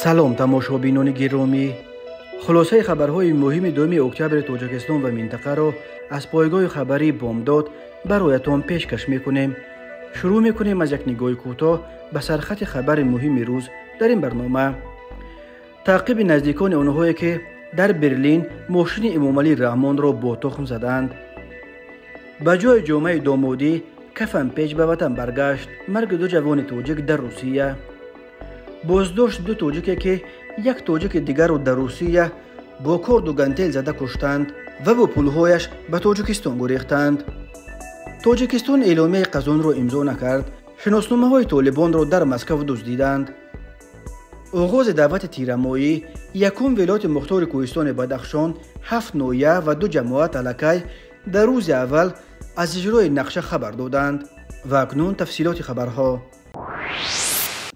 سلام تماشابینان گرامی، خلاصه خبرهای مهم 2 اکتبر تاجیکستان و منطقه را از پایگاه خبری بامداد برایتان پیشکش میکنیم. شروع میکنیم از یک نگاه کوتاه به سرخط خبر مهم روز در این برنامه. تعقیب نزدیکان آنهایی که در برلین ماشین امامعلی رحمان را با تخم زدند. به جای جامعه دامادی کفن پیچ به وطن برگشت. مرگ 2 جوان تاجیک در روسیه. بازداشت 2 تاجیک که یک تاجیک دیگر را در روسیه با کرد و گنتیل زده کشتند و با پولهایش به تاجیکستان گریختند. تاجیکستان اعلامیه قزان را امضا نکرد. شناسنامه های طالبان را در مسکو دزدیدند. آغاز دعوت تیرمایی یکم ولایت مختار کوهستان بدخشان 7 ناحیه و 2 جماعت الکی در روز اول از اجرای نقشه خبر دادند و اکنون تفصیلات خبرها.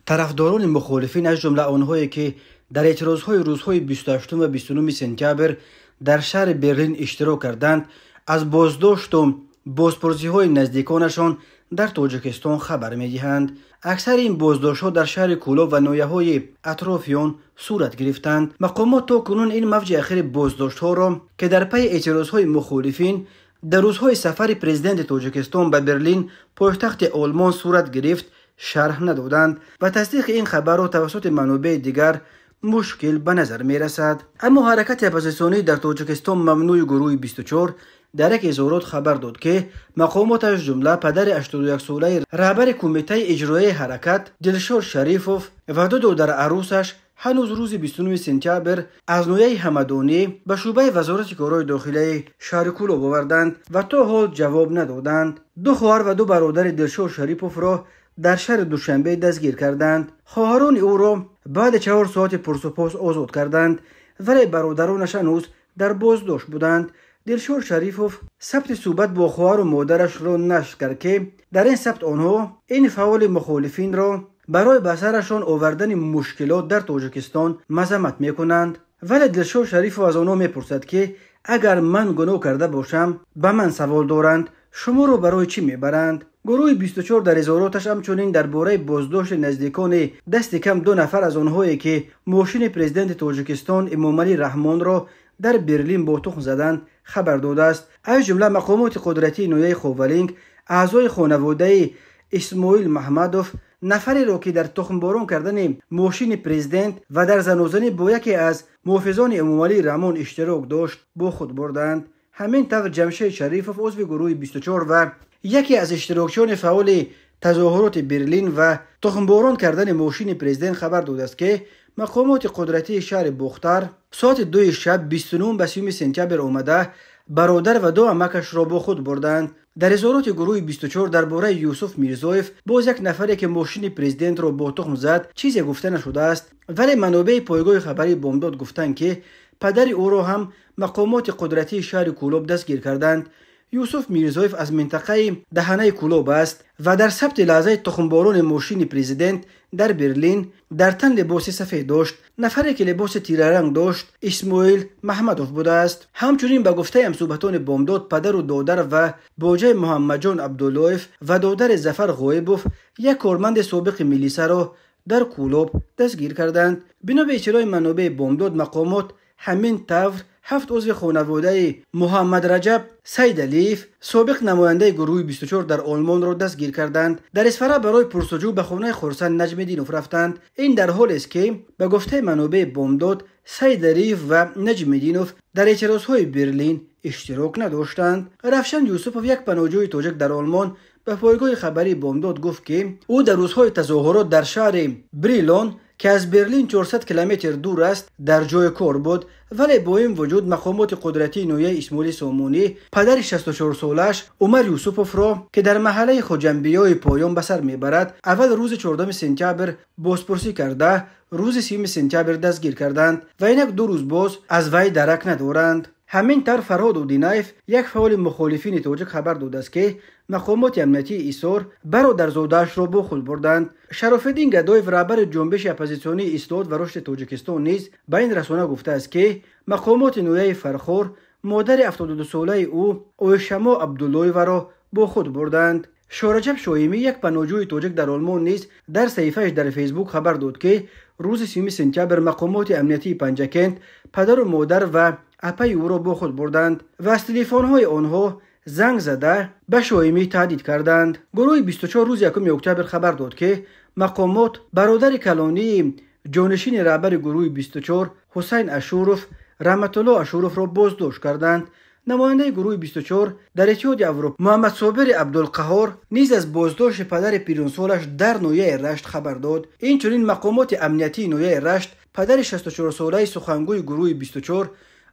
طرفداران مخالفین از جمله آنهایی که در اعتراضهای روزهای 28 و 29 سپتامبر در شهر برلین اشتراک کردند از بازداشت و بازپرسی‌های نزدیکانشان در تاجیکستان خبر می‌دهند. اکثر این بازداشت‌ها در شهر کولا و ناحیه‌های اطراف آن صورت گرفتند. مقامات تا کنون این موج اخیر بازداشت‌ها را که در پی اعتراضهای مخالفین در روزهای سفر پرزیدنت تاجیکستان به برلین پایتخت آلمان صورت گرفت شرح ندادند و تصدیق این خبر را توسط منابع دیگر مشکل به نظر می رسد. اما حرکت اپوزیسیونی در تاجیکستان ممنوع گروه 24 در یک اظهارات خبر داد که مقامات از جمله پدر 81 ساله رهبر کمیته اجرایی حرکت دلشاد شریفوف و 2 دختر عروسش هنوز روز 29 سپتامبر از ناحیه همدانی به شعبه وزارت کارهای داخلی شهر کولا آوردند و تا حال جواب ندادند. 2 خواهر و 2 برادر دلشاد شریفوف را در شهر دوشنبه دستگیر کردند. خواهران او را بعد 4 ساعت پرسپوس آزاد کردند ولی برادرانش هنوز در بازداشت بودند. دلشاد شریفوف ثبت صحبت با خواهر و مادرش را نشر کرد که در این ثبت آنها این فعال مخالفین را برای به سرشان آوردن مشکلات در تاجیکستان مذمت میکنند. ولی دلشاد شریفوف از آنها میپرسد که اگر من گناه کرده باشم به من سوال دارند، شما را برای چی میبرند؟ گروه 24 در اظهاراتش همچنین درباره بازداشت نزدیکان دست کم 2 نفر از آنهایی که ماشین پرزیدنت تاجیکستان امامعلی رحمان را در برلین با تخم زدند خبر داده است. از جمله مقامات قدرتی ناحیه خوولینگ اعضای خانواده اسماعیل محمدوف نفری را که در تخمباران کردن ماشین پرزیدنت و در زنوزنی با یکی از محافظان امامعلی رحمان اشتراک داشت با خود بردند. همین طور جمشید شریفوف عضو گروه 24 و یکی از اشتراکچیان فعال تظاهرات برلین و تخمباران کردن ماشین پرزیدنت خبر داده است که مقامات قدرتی شهر بختر ساعت 2 شب 29 به 30 سپتامبر آمده برادر و 2 عمکش را با خود بردند. در اظهارات گروه 24 درباره یوسف میرزایف باز یک نفری که ماشین پرزیدنت را با تخم زد چیزی گفته نشده است، ولی منابع پایگاه خبری بامداد گفتند که پدر او را هم مقامات قدرتی شهر کولوب دستگیر کردند. یوسف میرزایف از منطقه دهنه کولوب است و در ثبت لحظه تخمباران ماشین پرزیدنت در برلین در تن لباس سفید داشت. نفری که لباس تیره رنگ داشت اسماعیل محمدوف بوده است. همچنین به گفته همصحبتان بامداد پدر و دادر و باجه محمد جان عبداللهیف و دادر ظفر غایبوف یک کارمند سابق میلیسا را در کولوب دستگیر کردند. بنا به اطلاع منابع بامداد مقامات همین طور 7 عضو خانواده محمد رجب سید علیف سابق نماینده گروه 24 در آلمان را دستگیر کردند. در اصفهان برای پرسجو به خانه خورسند نجم‌الدینوف رفتند. این در حالی است که به گفته منابع بامداد سید علیف و نجم‌الدینوف در اعتراضهای برلین اشتراک نداشتند. رفشن یوسفوف یک پناهجوی تاجیک در آلمان به پایگاه خبری بامداد گفت که او در روزهای تظاهرات در شهر بریلون که از برلین 400 کیلومتر دور است در جای کار بود، ولی با این وجود مقامات قدرتی ناحیه اسماعیل سامونی پدر 64 سالش عمر یوسفوف را که در محله خوجنبیای پایان به سر میبرد اول روز 14 سپتامبر بازپرسی کرده روز 30 سپتامبر دستگیر کردند و اینک 2 روز باز از وی درک ندارند. همین طور فرهاد اودینایف یک فعال مخالفین تاجیک خبر داده است که مقامات امنیتی ایثار برادرزاده‌اش را با خود بردند. شراف‌الدین گدایف رهبر جنبش اپوزیسیونی اصلاحات و رشد تاجیکستان نیز به این رسانه گفته است که مقامات ناحیه فرخور مادر 72 ساله او اویشما عبداللهیو را با خود بردند. شورجب شایمی یک پناهجوی تاجیک در آلمان نیز در صفحه‌اش در فیسبوک خبر داد که روز 3 سپتامبر مقامات امنیتی پنجکند پدر و مادر و اپای او را با خود بردند و از تلفن‌های آنها زنگ زده به شایمی تهدید کردند. گروه 24 روز 1 اکتبر خبر داد که مقامات برادر کلانی جانشین رهبر گروه 24 حسین اشورف رحمت الله اشورف را بازداشت کردند. نماینده گروه 24 در اتحاد اروپا محمد صابر عبدالقهار نیز از بازداشت پدر پیرانسالش در ناحیه رشت خبر داد. اینچنین مقامات امنیتی ناحیه رشت پدر 64 ساله سخنگوی گروه 24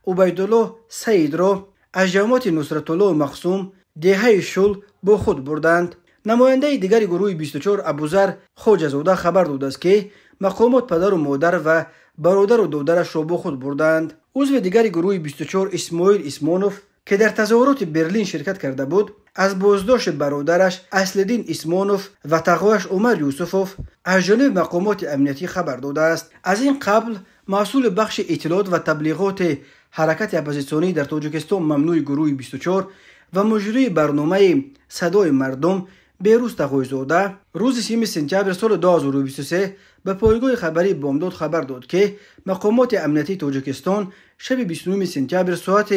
عبیدالله سعید را از جماعت نصرت الله مخصوم دهه شل با خود بردند. نماینده دیگر گروه 24 ابوذر خواجه‌زاده خبر داد است که مقامات پدر و مادر و برادر و دادرش را با خود بردند. عضو دیگر گروه 24 اسماعیل اسمانوف که در تظاهرات برلین شرکت کرده بود از بازداشت برادرش اصلدین اسمانوف و تقویش عمر یوسفوف از جانب مقامات امنیتی خبر داده است. از این قبل مسئول بخش اطلاعات و تبلیغات حرکت اپوزیسیونی در تاجیکستان ممنوع گروه 24 و مجری برنامه صدای مردم بهروز تقوی‌زاده روز 3 سپتامبر سال 2023 به پایگاه خبری بامداد خبر داد که مقامات امنیتی تاجیکستان شب 29 سپتامبر ساعت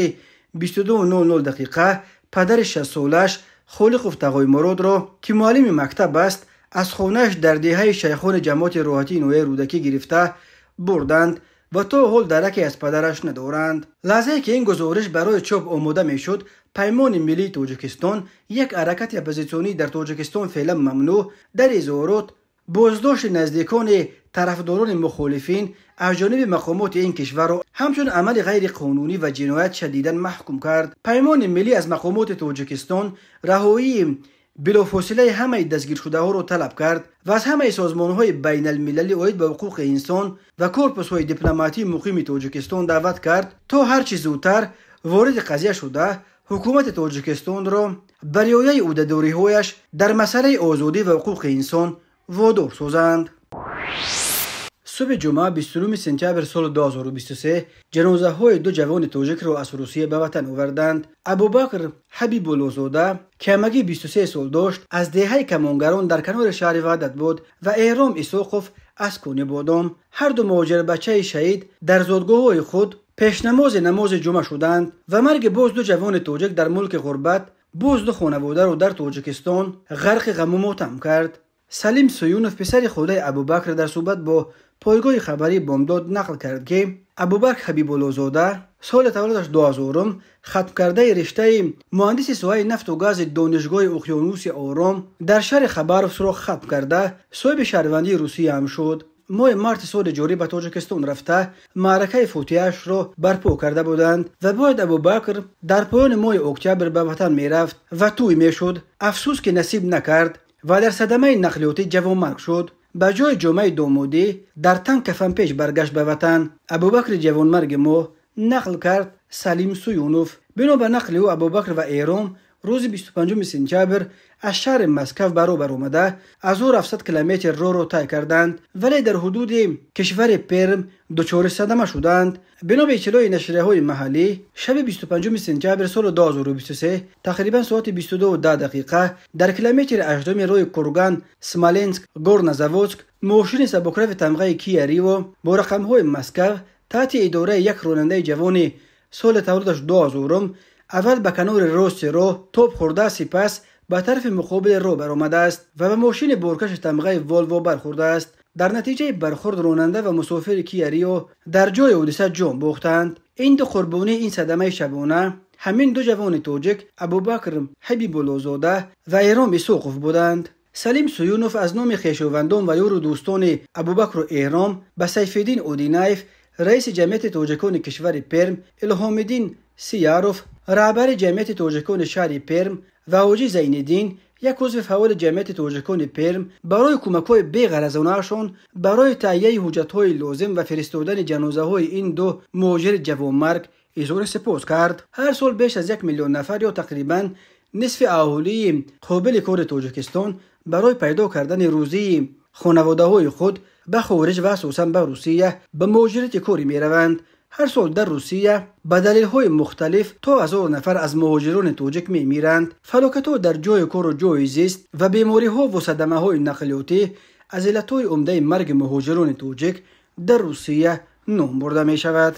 22:00 دقیقه پدر 60 سالش خالقوف تقای مراد را که معلم مکتب است از خانه‌اش در دهه شیخان جماعت راحتی نوعه رودکی گرفته بردند و تا حال درکی از پدرش ندارند. لحظه که این گزارش برای چاپ آماده میشد پیمان ملی تاجیکستان یک حرکت اپوزیسیونی در تاجیکستان فعلا ممنوع در اظهارات بازداشت نزدیکان طرفداران مخالفین از جانب مقامات این کشور را همچون عمل غیر قانونی و جنایت شدیداً محکوم کرد. پیمان ملی از مقامات تاجیکستان رهایی بلافاصله همه دستگیر شده ها را طلب کرد و از همه سازمان های بین المللی اوید به حقوق انسان و کورپوس های دیپلماتی مقیم تاجیکستان دعوت کرد تا هرچی زودتر وارد قضیه شده حکومت تاجیکستان را بر رعایت عهده‌داری هایش در مسئله آزادی و حقوق انسان وادار سازند. صبح جمعه 29 سپتامبر سال 2023 جنازه های دو جوان تاجیک را از روسیه به وطن آوردند. ابوبکر حبیب الله زاده که همگی 23 سال داشت از دهه کمانگران در کنار شهر وحدت بود و اهرام اسحاقوف از کونه بادام هر دو مهاجر بچه شهید در زادگاه های خود پیشنماز نماز جمعه شدند و مرگ باز دو جوان تاجیک در ملک غربت باز دو خانواده را در تاجیکستان غرق غم و ماتم کرد. سلیم سویونوف پسر خودی ابوبکر در صحبت با پایگاه خبری بامداد نقل کرد که ابوبکر حبیب الله زاده سال تولدش 2000 ختم کرده رشته مهندسی ساحه نفت و گاز دانشگاه اقیانوس آرام در شهر خباروفسک را ختم کرده صاحب شهروندی روسیه هم شد. ماه مارت سال جاری به تاجیکستان رفته معرکه فوتیش را برپا کرده بودند و باید ابوبکر در پایان ماه اکتبر به وطن می رفت و توی می شد. افسوس که نصیب نکرد و در صدمه نقلیاتی جوانمرگ شد. به جای جمعه دامادی در تنگ کفن پیش برگشت به وطن. ابوبکر جوانمرگ ما نقل کرد سلیم سویونوف. بنا به نقل او ابوبکر و ایرام روز 25 سپتامبر از شهر مسکو برابر آمده از او 700 کیلومتر را طی کردند ولی در حدود کشور پرم دچار صدمه شدند. بنا به اطلاع نشریه‌های محلی شب 25 سپتامبر سال 2023 تقریبا ساعت 22:10 در کیلومتر 8 راه کورگان سمالنسک گورنوزاودسک ماشین سبکروی تمغه کیا ریو با رقم‌های مسکو تحت اداره یک راننده جوان سال تولدش 2000 اول به کنار راست راه توپ خورده سپس به طرف مقابل راه برآمده است و به ماشین بارکش تمغه والوو برخورده است. در نتیجه برخورد راننده و مسافر کیا ریو در جای حادثه جان باختند. این دو قربانی این صدمه شبانه همین دو جوان تاجیک ابوبکر حبیب الله زاده و ایرام اسحاقوف بودند. سلیم سویونوف از نام خویشاوندان و یار و دوستان ابوبکر و ایرام به سیفالدین اودینایف رئیس جمعیت تاجیکان کشور پرم، الهامالدین سیاروف رهبر جمعیت تاجیکان شهر پرم و حاجی زینالدین یک عضو فعال جمعیت تاجیکان پرم برای کمک‌های بی‌غرضانه‌شان برای تهیه حجت‌های لازم و فرستادن جنازه‌های این دو مهاجر جوانمرگ اظهار سپاس کرد. هر سال بیش از 1 میلیون نفر یا تقریباً نصف اهالی قابل کار تاجیکستان برای پیدا کردن روزی خانواده‌های خود به خارج و اساساً به روسیه به مهاجرت کاری می‌روند. هر سال در روسیه به دلیل‌های مختلف تا 1000 نفر از مهاجران تاجیک می‌میرند. فلاکت‌ها در جای کار و جای زیست و بیماری‌ها و صدمه‌های نقلیاتی از علتهای عمده مرگ مهاجران توجیک در روسیه نام برده می شود.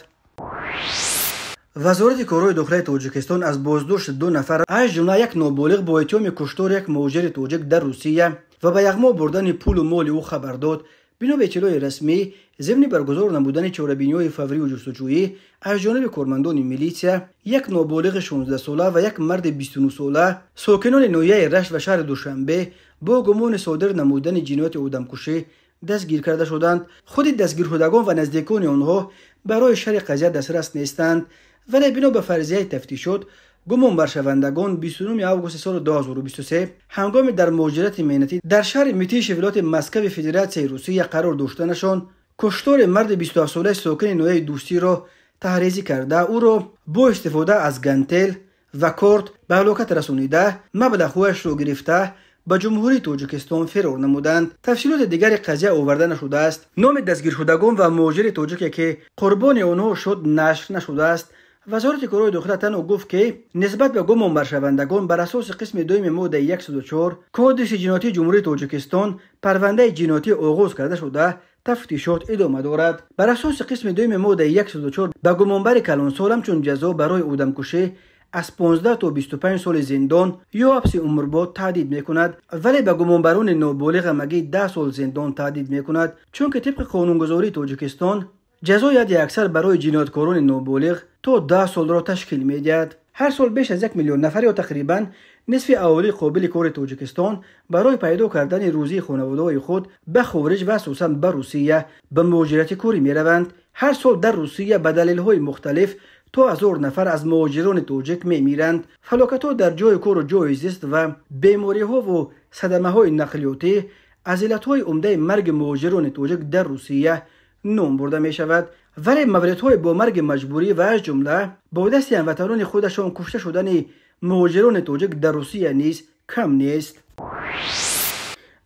وزارت کارهای داخلی تاجیکستان از بازداشت 2 نفر از جمله یک نابالغ با اتهام کشتار یک مهاجر توجیک در روسیه و به یغما بردن پول و مال او خبر داد. بنا به اطلاع رسمی، ضمن برگزار نمودن چاره‌بینی‌های فوری و جستجویی از جانب کارمندان میلیسیا، یک نابالغ 16 ساله و یک مرد 29 ساله ساکنان ناحیه رشت و شهر دوشنبه با گمان صادر نمودن جنایت آدمکشی دستگیر کرده شدند. خود دستگیر شدگان و نزدیکان آنها برای شرح قضیه دسترس نیستند، ولی بنا به فرضیه تفتیشات گمان بر شوندگان 29 آگوست سال 2023 هنگام در مهاجرت مهنتی در شهر میتیش ولایت مسکو فدراسیای روسیه قرار داشتنشان کشتار مرد 27 ساله ساکن ناحیه دوستی را تحریزی کرده او را با استفاده از گنتل و کارت به هلاکت رسانیده مبلغ خودش را گرفته به جمهوری تاجیکستان فرار نمودند. تفصیلات دیگر قضیه آورده نشده است. نام دستگیر شدگان و مهاجر تاجیک که قربانی آنها شد نشر نشده است. وزارت کارهای داخلی تنها گفت که نسبت به گمان بر شوندگان بر اساس قسم 2 ماده 104 کدش جنایتی جمهوری تاجیکستان پرونده جنایتی آغاز کرده شده تفتیشات ادامه دارد. بر اساس قسم 2 ماده 104 به گمانبر کلانسال همچون جزا برای آدمکشی از 15 تا 25 سال زندان یا حبس عمرباد تهدید میکند، ولی به گمانبران نابالغ مگی 10 سال زندان تهدید میکند، چون که طبق قانونگذاری تاجیکستان جزای حد اکثر برای جنایتکاران نابالغ تا 10 سال را تشکیل میدهد. هر سال بیش از 1 میلیون نفر یا تقریبا نصف اهالی قابل کار تاجیکستان برای پیدا کردن روزی خانواده‌های خود به خارج و خصوصا به روسیه به مهاجرت کاری میروند. هر سال در روسیه به دلایل مختلف تا 1000 نفر از مهاجران توجیک میمیرند. فلاکت‌ها در جای کار و جای زیست و بیماری‌ها و صدمه‌های نقلیاتی از علت‌های عمده مرگ مهاجران توجیک در روسیه نام برده می شود، ولی موردهای با مرگ مجبوری و از جمله با دست هموطنان خودشان کشته شدن مهاجران توجیک در روسیه نیز کم نیست.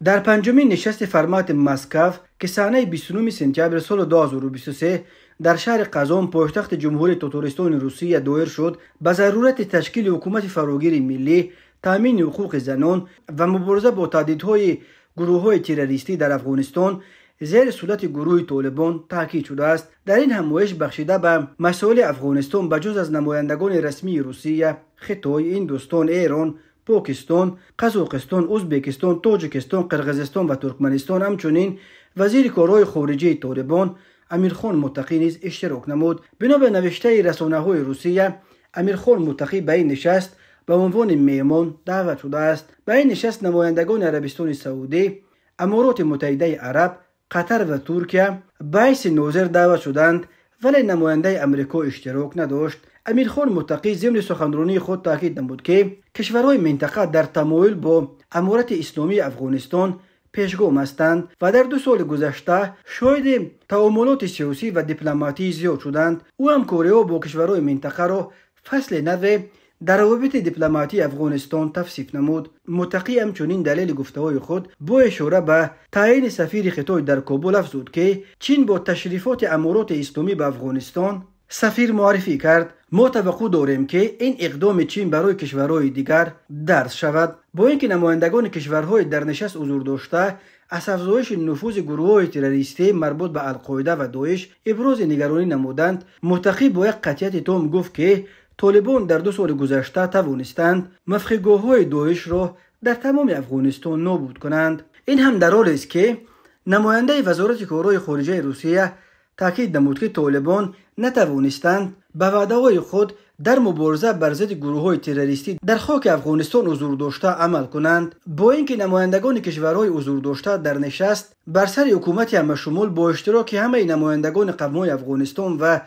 در پنجمین نشست فرمت مسکو که صحنه 29 سپتامبر سال 2023 در شهر قزان پایتخت جمهوری تاتارستان روسیه دایر شد، به ضرورت تشکیل حکومت فراگیر ملی، تامین حقوق زنان و مبارزه با تهدیدهای گروه‌های تروریستی در افغانستان زیر سلطه گروه طالبان تاکید شده است. در این همایش بخشیده به مسائل افغانستان بجز از نمایندگان رسمی روسیه، خطای، هندوستان، ایران، پاکستان، قزاقستان، ازبکستان، تاجیکستان، قرقیزستان و ترکمنستان، همچنین وزیر کارهای خارجه طالبان امیرخان متقی نیز اشتراک نمود. بنا به نوشته رسانه‌های روسیه، امیرخان متقی به این نشست به عنوان میهمان دعوت شده است. به این نشست نمایندگان عربستان سعودی، امارات متحده عرب، قطر و ترکیه به حیث ناظر دعوت شدند، ولی نماینده امریکا اشتراک نداشت. امیرخان متقی ضمن سخنرانی خود تاکید نمود که کشورهای منطقه در تمایل با امارت اسلامی افغانستان پیشگام هستند و در 2 سال گذشته شاهد تعاملات سیاسی و دیپلماتی زیاد شدند. او همکاری‌ها با کشورهای منطقه را فصل نو در روابط دیپلماتی افغانستان توصیف نمود. متقی همچنین دلیل گفته‌های خود با اشاره به تعیین سفیر خطای در کابل افزود که چین با تشریفات امارات اسلامی به افغانستان سفیر معرفی کرد. ما توقع داریم که این اقدام چین برای کشورهای دیگر درس شود. با اینکه نمایندگان کشورهای در نشست حضور داشته از افزایش نفوذ گروه‌های تروریستی مربوط به القاعده و داعش ابراز نگرانی نمودند، متقی با یک قطعیت تام گفت که طالبان در 2 سال گذشته توانستند مفخرگاه‌های داعش را در تمام افغانستان نابود کنند. این هم در حالی است که نماینده وزارت کارهای خارجه روسیه تاکید نمود که طالبان نتوانستند به وعده‌های خود در مبارزه بر ضد گروه‌های تروریستی در خاک افغانستان حضور داشته عمل کنند. با اینکه نمایندگان کشورهای حضور داشته در نشست بر سر حکومت همشمول با اشتراک همه نمایندگان قومی افغانستان و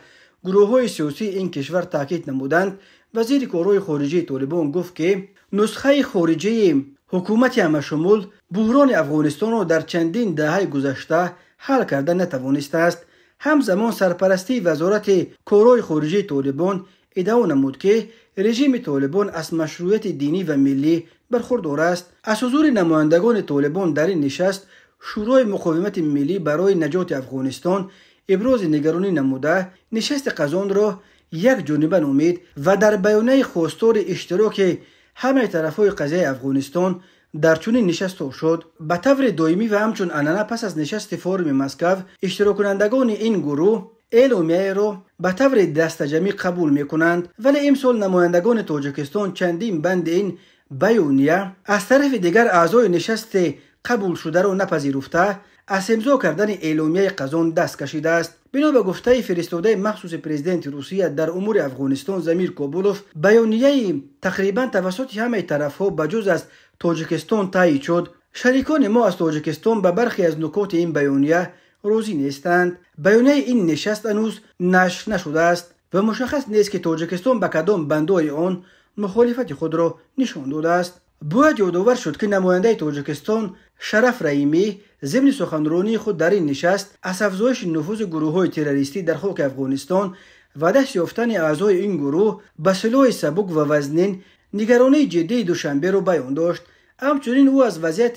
گروه‌های سیاسی این کشور تاکید نمودند، وزیر کارهای خارجه طالبان گفت که نسخه خارجی حکومت همشمول بحران افغانستان را در چندین دهه گذشته حل کرده نتوانسته است. همزمان سرپرستی وزارت کارهای خارجه طالبان ادعا نمود که رژیم طالبان از مشروعیت دینی و ملی برخوردار است. از حضور نمایندگان طالبان در این نشست، شورای مقاومت ملی برای نجات افغانستان ابراز نگرانی نموده نشست قزان را یک جانبه نامید و در بیانیه خواستار اشتراک همه طرفهای قضیه افغانستان در چنین نشست شد. به طور دائمی و همچون عنعنه پس از نشست فورم مسکو اشتراک کنندگان این گروه اعلامیه را به طور دستجمعی قبول میکنند، ولی امسال نمایندگان تاجیکستان چندین بند این بیانیه از طرف دیگر اعضای نشست قبول شده را نپذیرفته از امضا کردن اعلامیه قزان دست کشیده است. بنا به گفته فرستاده مخصوص پرزیدنت روسیه در امور افغانستان زمیر کابولوف، بیانیه تقریبا توسط همه طرفها بجز از تاجیکستان تایید شد. شریکان ما از تاجیکستان به برخی از نکات این بیانیه راضی نیستند. بیانیه این نشست هنوز نشر نشده است و مشخص نیست که تاجیکستان به کدام بندهای آن مخالفت خود را نشان داده است. باید یادآور شد که نماینده تاجیکستان شرف رحیمی ضمن سخنرانی خود در این نشست از افزایش نفوذ گروه‌های تروریستی در خاک افغانستان و دست یافتن اعضای این گروه به سلاح سبک و وزنین نگرانی جدی دوشنبه را بیان داشت. همچنین او از وضعیت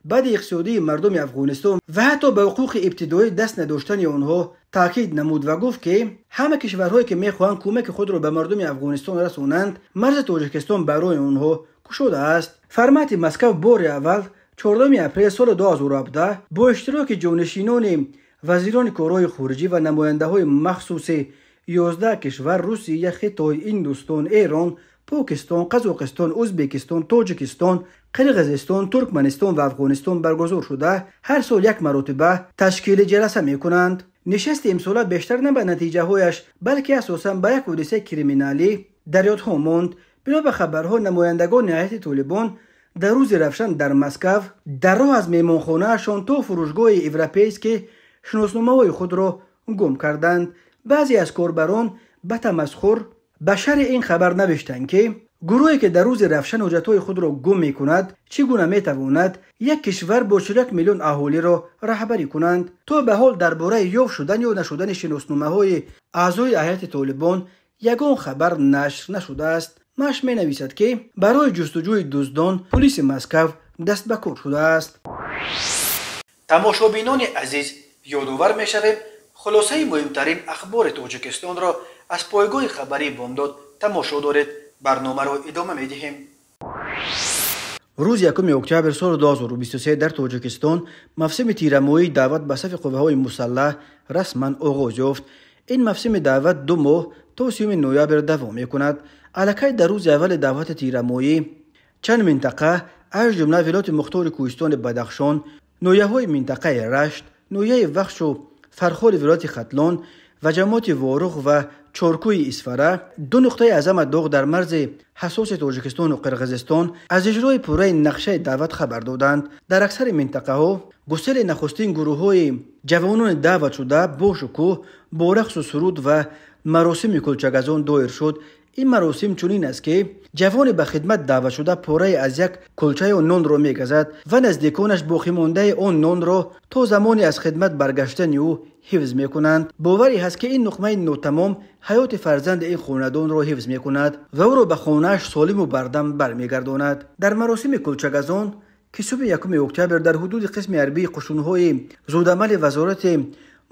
بد اقتصادی مردم افغانستان و حتی به حقوق ابتدایی دست نداشتن آنها تاکید نمود و گفت که همه کشورهایی که میخواهند کمک خود را به مردم افغانستان رسانند مرز تاجیکستان برای آنها گشوده است. فرمت مسکو بار اول 14 اپریل سال 2017 با اشتراک جانشینان وزیران کارهای خارجی و نماینده های مخصوص 11 کشور روسیه، خطای، هندوستان، ایران، پاکستان، قزاقستان، ازبکستان، تاجیکستان، قرقیزستان، ترکمنستان و افغانستان برگزار شده هر سال یک مرتبه تشکیل جلسه می کنند. نشست امسال بیشتر نه به نتیجه هایش بلکه اساساً به یک حادثه کریمینالی در یادها ماند. بنا به خبرها نمایندگان هیئت طالبان در روز رفشن در مسکو در راه از میمانخانه شان تا فروشگاه اورپیسک شناسنامه‌های خود را گم کردند. بعضی از کاربران به تمسخر به شرح این خبر نوشتند که گروهی که در روز رفشن حاجت‌های خود را گم می‌کند چگونه می‌تواند یک کشور با 41 میلیون اهالی را رهبری کنند. تا به حال درباره یافت شدن یا نشدن شناسنامه‌های اعضای هیئت طالبان یگان خبر نشر نشده است. مش می نویسد که برای جستجوی دزدان پلیس مسکو دست به کار شده است. تماشابینان عزیز، یادآور می شویم خلاصه مهمترین اخبار تاجیکستان را از پایگاه خبری بامداد تماشا دارید. برنامه را ادامه می دهیم. روز 1 اکتبر سال 2023 در تاجیکستان موسم تیرمایی دعوت به صف قوه‌های مسلح رسما آغاز یافت. این موسم دعوت 2 ماه تا 30 نوامبر دوام می‌کند. الکی در روز اول دعوت تیرمایی چند منطقه از جمله ولایت مختار کوهستان بدخشان، نویه‌های منطقه رشت، نویه وخش و فرخار ولایت ختلان و جماعت وارخ و چارکوی اسفره 2 نقطه عظمت داغ در مرز حساس تاجیکستان و قرقیزستان از اجرای پوره نقشه دعوت خبر دادند. در اکثر منطقه ها گسیل نخستین گروه های جوانان دعوت شده با شکوه با رقص و سرود و مراسم کلچگزان دایر شد. این مراسم چنین است که جوان به خدمت دعوت شده پاره از یک کلچه و نان را میگزد و نزدیکانش باقی مانده آن نان را تا زمانی از خدمت برگشتن او حفظ میکنند. باوری هست که این نقمه ناتمام حیات فرزند این خاندان را حفظ میکند و او را به خانه‌اش سالم و بردم برمیگرداند. در مراسم کلچگزان که صبح 1 اکتبر در حدود قسم غربی قشون‌های زودعمل وزارت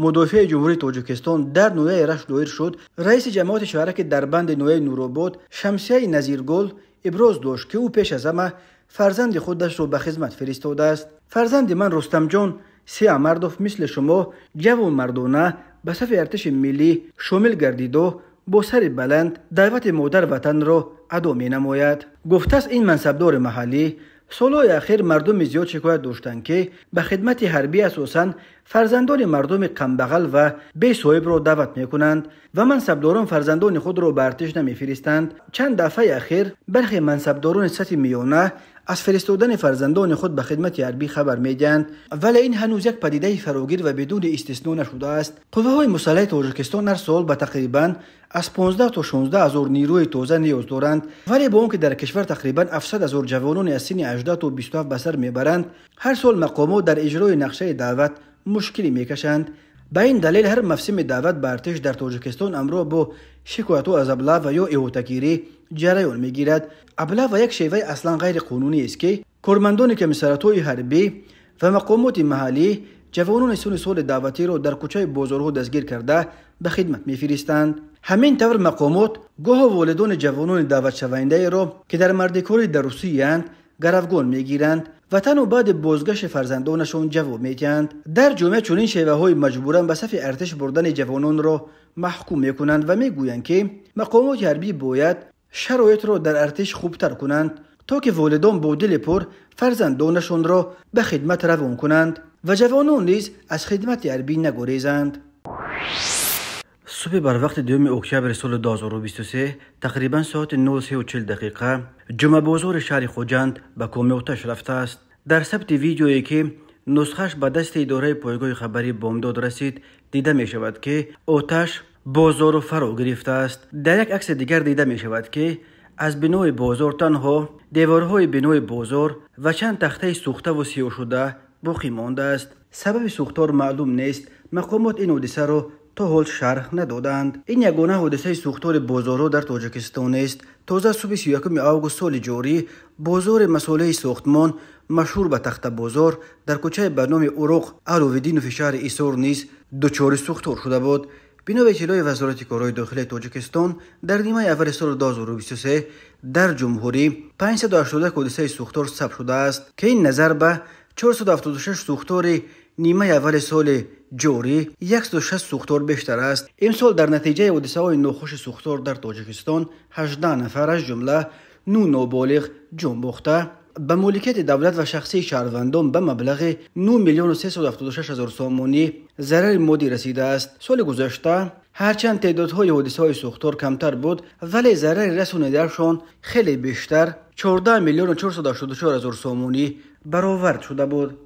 مدافع جمهوری تاجیکستان در نویه رشت دایر شد، رئیس جماعت شهرک در بند نویه نورآباد شمسیه نظیرگل ابراز داشت که او پیش از همه فرزند خودش را به خدمت فرستاده است. فرزند من رستم جان سیامردوف مثل شما جوان مردانه به صف ارتش ملی شامل گردید و با سر بلند دعوت مادر وطن را ادا می نماید. گفته است این منصبدار محلی سالهای اخیر مردم زیاد شکایت داشتند که به خدمت حربی اساساً فرزندان مردم کمبغل و بی صاحب را دعوت می کنند و منصبداران فرزندان خود را به ارتش نمی فرستند. چند دفعه اخیر برخی منصبداران سطح میانه از فرستادن فرزندان خود به خدمت حربی خبر می دهند، ولی این هنوز یک پدیده فراگیر و بدون استثنا نشده است. قوه‌های مسلح تاجیکستان هر سال به تقریباً از 15 تا 16 هزار نیروی تازه نیاز دارند، ولی با آنکه در کشور تقریباً 700 هزار جوانان از سن 18 تا 27 به سر میبرند، هر سال مقامات در اجرای نقشه دعوت مشکلی میکشند. به این دلیل هر موسم دعوت به ارتش در تاجیکستان همراه با شکایت‌ها از ابله و یا احاطه‌گیری جریان میگیرد. ابله یک شیوه اصلا غیر قانونی است که کارمندان کمیسریات‌های حربی و مقامات محلی جوانان سال دعوتی را در کوچه بازارها دستگیر کرده به خدمت میفرستند. همین طور مقامات گاه والدان جوانان دعوت شونده را که در مردکاری در روسیه اند گروگان میگیرند وطن و بعد بازگشت فرزندانشان جواب میدهند. در جامعه چنین شیوه های مجبورا به صف ارتش بردن جوانان را محکوم میکنند و میگویند که مقامات حربی باید شرایط را در ارتش خوبتر کنند تا که والدان با دل پر فرزندانشان را به خدمت روان کنند و جوانان نیز از خدمت حربی نگریزند. صبح بر وقت 2 اکتبر سال 2023 تقریبا ساعت 9:40 جمعه بازار شهر خوجند به کام آتش رفته است. در ثبت ویدیویی که نسخش به دست اداره پایگاه خبری بامداد رسید دیده می شود که آتش بازار را فرا گرفته است. در یک عکس دیگر دیده می شود که از بنای بازار تنها دیوارهای بنای بازار و چند تخته سوخته و سیاه شده باقی مانده است. سبب سوختار معلوم نیست. مقامات این حادثه را تا حال شرح ندادند. این یگانه حادثه سوختار بازارها در تاجیکستان است. تازه صبح 31 آگوست سال جاری بازار مساله ساختمان مشهور به تخت بازار در کوچه به نام اوروق علویدینوف شهر ایسور نیز دچار سوختار شده بود. بنا به اطلاع وزارت کارهای داخلی تاجیکستان در نیمه اول سال 2023 در جمهوری 581 حادثه سوختار ثبت شده است که این نظر به 476 سوختار نیمه اول سال جاری 160 سوختار بیشتر است. امسال در نتیجه حادثه های ناخوش سوختار در تاجیکستان 18 نفر از جمله 9 نابالغ جان باخته به مالکیت دولت و شخصی شهروندان به مبلغ 9,376,000 سامانی ضرر مادی رسیده است. سال گذشته هرچند تعدادهای حادثه‌های سوختار کمتر بود ولی ضرر رسانیده‌شان خیلی بیشتر 14,484,000 سامانی برآورد شده بود.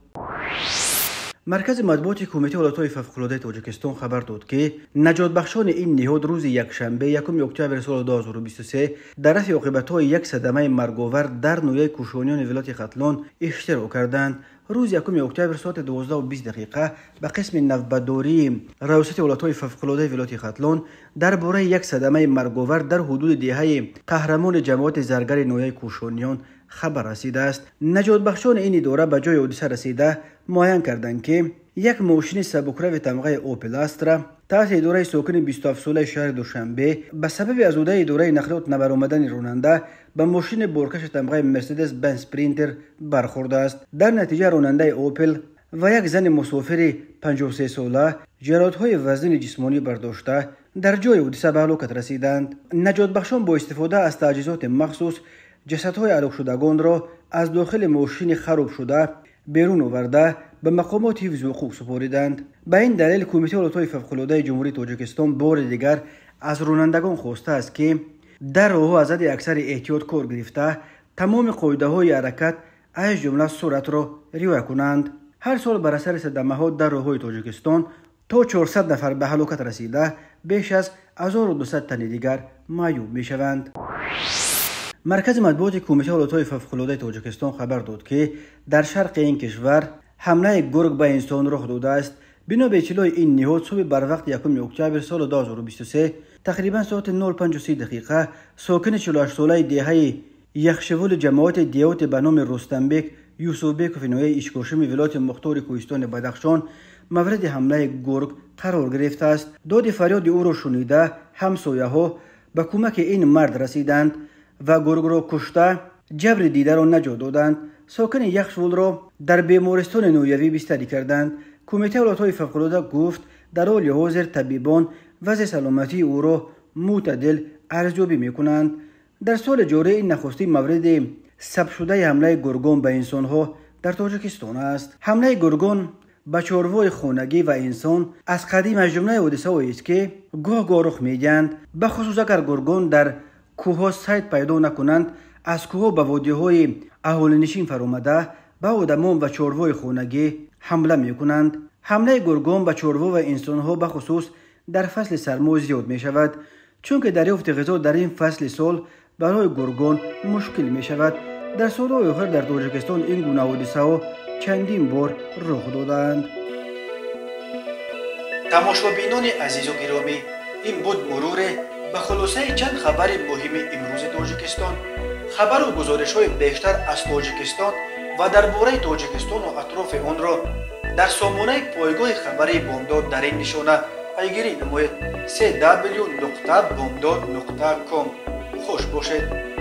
مرکز مطبوعات کمیته حالتهای فوق‌العاده تاجیکستان خبر داد که نجات بخشان این نهاد روز یکشنبه 1 اکتبر سال 2023 در رفع عاقبت‌های یک صدمه مرگ‌آور در نویای کوشانیان ولایت ختلان اشتراک کردند. روز 1 اکتبر ساعت 12:20 به قسم نوبتداری ریاست حالتهای فوق‌العاده ولایت ختلان درباره یک صدمه مرگ‌آور در حدود دهه قهرمان جماعت زرگر نویای کوشانیان خبر رسیده است. نجات بخشان این اداره به جای حادثه رسیده معاین کردند که یک ماشین سبکرو تمغه اوپل استرا تحت اداره ساکن 27 ساله شهر دوشنبه به سبب ازوده اداره نقلیات نبرآمدن راننده به ماشین بارکش تمغه مرسدس بنز پرینتر برخورده است. در نتیجه راننده اوپل و یک زن مسافر 53 ساله جراحت‌های وزن جسمانی برداشته در جای حادثه به هلاکت رسیدند. نجات بخشان با استفاده از تجهیزات مخصوص جسدهای هلاک شدگان را از داخل ماشین خراب شده بیرون آورده به مقامات حفظ حقوق سپاریدند. به این دلیل کمیته حالتهای فوق‌العاده جمهوری تاجیکستان بار دیگر از رانندگان خواسته است که در راه‌ها از حد اکثر احتیاط کار گرفته تمام قاعده‌های حرکت از جمله سرعت را رعایت کنند. هر سال بر اثر صدمه‌ها در راه‌های تاجیکستان تا 400 نفر به هلاکت رسیده بیش از 1200 تن دیگر معیوب می‌شوند. مرکز مطبوعات کمیته حالتهای فوق‌العاده تاجیکستان خبر داد که در شرق این کشور حمله گرگ به انسان رخ داده است. بنا به اطلاع این نهاد صبح بر وقت 1 اکتبر سال 2023 تقریبا ساعت 0:35 ساکن 48 ساله دهه یخشول جماعت دیوت به نام رستنبک یوسفبک نویای ایشکوشم ولایت مختار کوهستان بدخشان مورد حمله گرگ قرار گرفته است. داد فریاد او را شنیده همسایه‌ها به کمک این مرد رسیدند و گرگ را کشته جبر دیده را نجات دادند. ساکن یخشول را در بیمارستان نویوی بستری کردند. کمیته حالتهای فوق‌العاده گفت در حال حاضر طبیبان وضع سلامتی او را معتدل ارزیابی می‌کنند. در سال جاری این نخستین مورد ثبت شده حمله گرگان به انسان‌ها در تاجیکستان است. حمله گرگان به چاروای خانگی و انسان از قدیم از جمله حادثه‌هایی است که گاه رخ می‌دهند، به خصوص اگر گرگان در کوه‌ها سید پیدا نکنند از کوه‌ها به وادی‌های اهالینشین فرآمده به آدمان و چاروای خانگی حمله می‌کنند. حمله گرگان به چاروا و انسان‌ها به خصوص در فصل سرما زیاد می‌شود چون که دریافت غذا در این فصل سال برای گرگان مشکل می‌شود. در سال‌های آخر در تاجیکستان این گونه حادثه‌ها چندین بار رخ دادند. تماشاچیان عزیز و گرامی، این بود مرور به خلاصه چند خبر مهم امروز تاجیکستان. خبر و گزارش‌های بیشتر از تاجیکستان و درباره تاجیکستان و اطراف آن را در سامانه پایگاه خبری بامداد در این نشانه پیگیری نمایید: www.bomdad.com. خوش باشید.